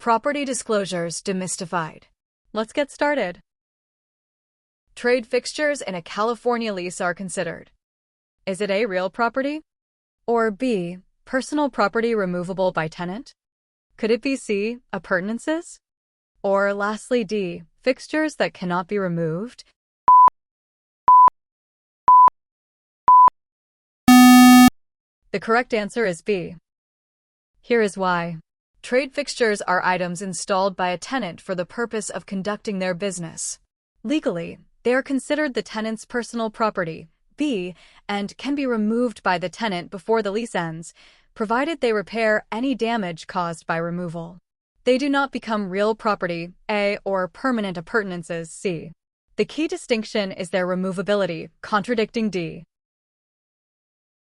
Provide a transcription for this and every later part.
Property disclosures demystified. Let's get started. Trade fixtures in a California lease are considered. Is it A, real property? Or B, personal property removable by tenant? Could it be C, appurtenances? Or lastly D, fixtures that cannot be removed? The correct answer is B. Here is why. Trade fixtures are items installed by a tenant for the purpose of conducting their business. Legally, they are considered the tenant's personal property, B, and can be removed by the tenant before the lease ends, provided they repair any damage caused by removal. They do not become real property, A, or permanent appurtenances, C. The key distinction is their removability, contradicting D.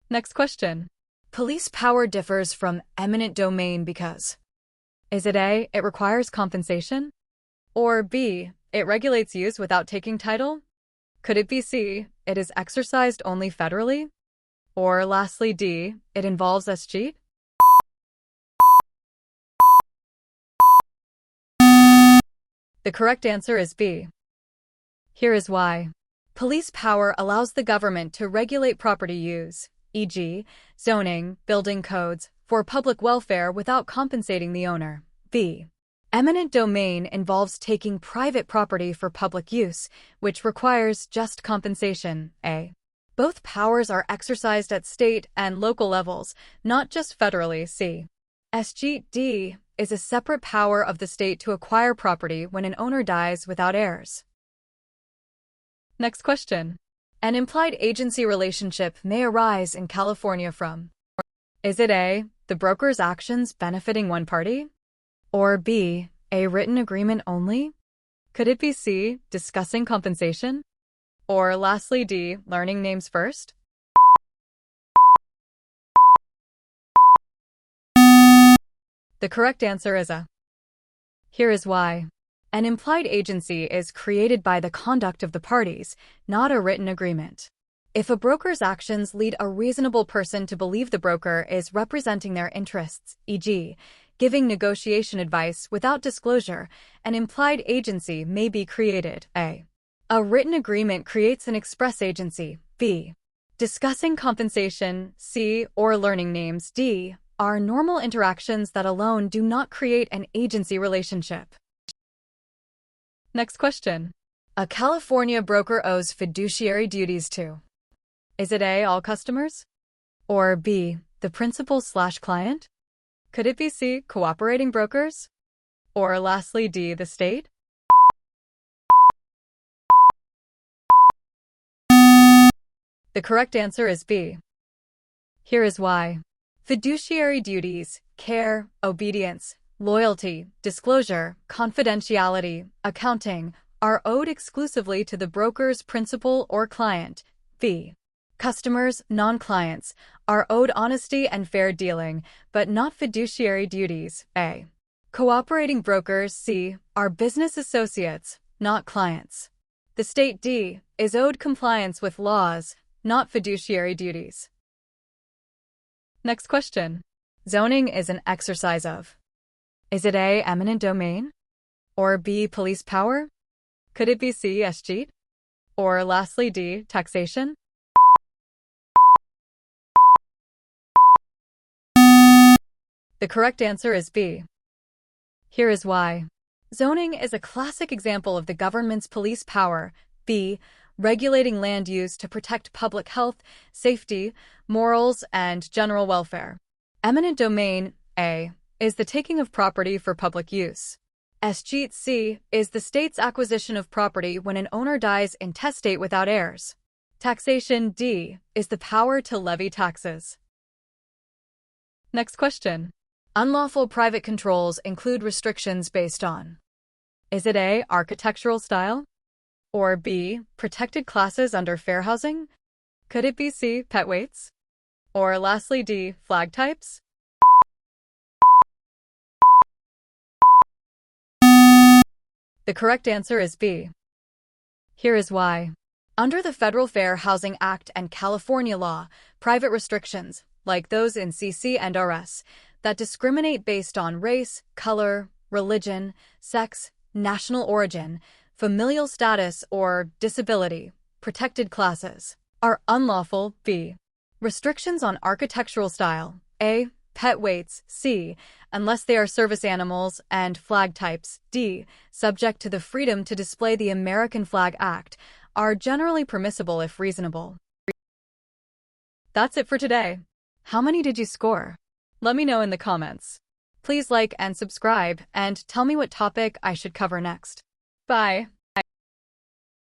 Next question. Police power differs from eminent domain because: is it A, it requires compensation? Or B, it regulates use without taking title? Could it be C, it is exercised only federally? Or lastly D, it involves SG? The correct answer is B. Here is why. Police power allows the government to regulate property use, e.g., zoning, building codes, for public welfare without compensating the owner. B. Eminent domain involves taking private property for public use, which requires just compensation. A. Both powers are exercised at state and local levels, not just federally. C. SG. Is a separate power of the state to acquire property when an owner dies without heirs. Next question. An implied agency relationship may arise in California from: is it A, the broker's actions benefiting one party? Or B, a written agreement only? Could it be C, discussing compensation? Or lastly D, learning names first? The correct answer is A. Here is why. An implied agency is created by the conduct of the parties, not a written agreement. If a broker's actions lead a reasonable person to believe the broker is representing their interests, e.g., giving negotiation advice without disclosure, an implied agency may be created. A. A written agreement creates an express agency. B. Discussing compensation, C, or learning names, D, are normal interactions that alone do not create an agency relationship. Next question. A California broker owes fiduciary duties to: is it A, all customers? Or B, the principal/client? Could it be C, cooperating brokers? Or lastly D, the state? The correct answer is B. Here is why. Fiduciary duties, care, obedience, loyalty, disclosure, confidentiality, accounting, are owed exclusively to the broker's principal or client. B. Customers, non-clients, are owed honesty and fair dealing, but not fiduciary duties. A. Cooperating brokers, C, are business associates, not clients. The state, D, is owed compliance with laws, not fiduciary duties. Next question. Zoning is an exercise of: is it A, eminent domain? Or B, police power? Could it be C, SG? Or lastly D, taxation? The correct answer is B. Here is why. Zoning is a classic example of the government's police power, B, regulating land use to protect public health, safety, morals, and general welfare. Eminent domain, A, is the taking of property for public use. SG. C is the state's acquisition of property when an owner dies intestate without heirs. Taxation, D, is the power to levy taxes. Next question. Unlawful private controls include restrictions based on: is it A, architectural style? Or B, protected classes under fair housing? Could it be C, pet weights? Or lastly D, flag types? The correct answer is B. Here is why. Under the Federal Fair Housing Act and California law, private restrictions, like those in CC and RS, that discriminate based on race, color, religion, sex, national origin, familial status, or disability, protected classes, are unlawful. B. Restrictions on architectural style. A. Pet weights. C. Unless they are service animals, and flag types. D. Subject to the Freedom to Display the American Flag Act, are generally permissible if reasonable. That's it for today. How many did you score? Let me know in the comments. Please like and subscribe, and tell me what topic I should cover next. Bye.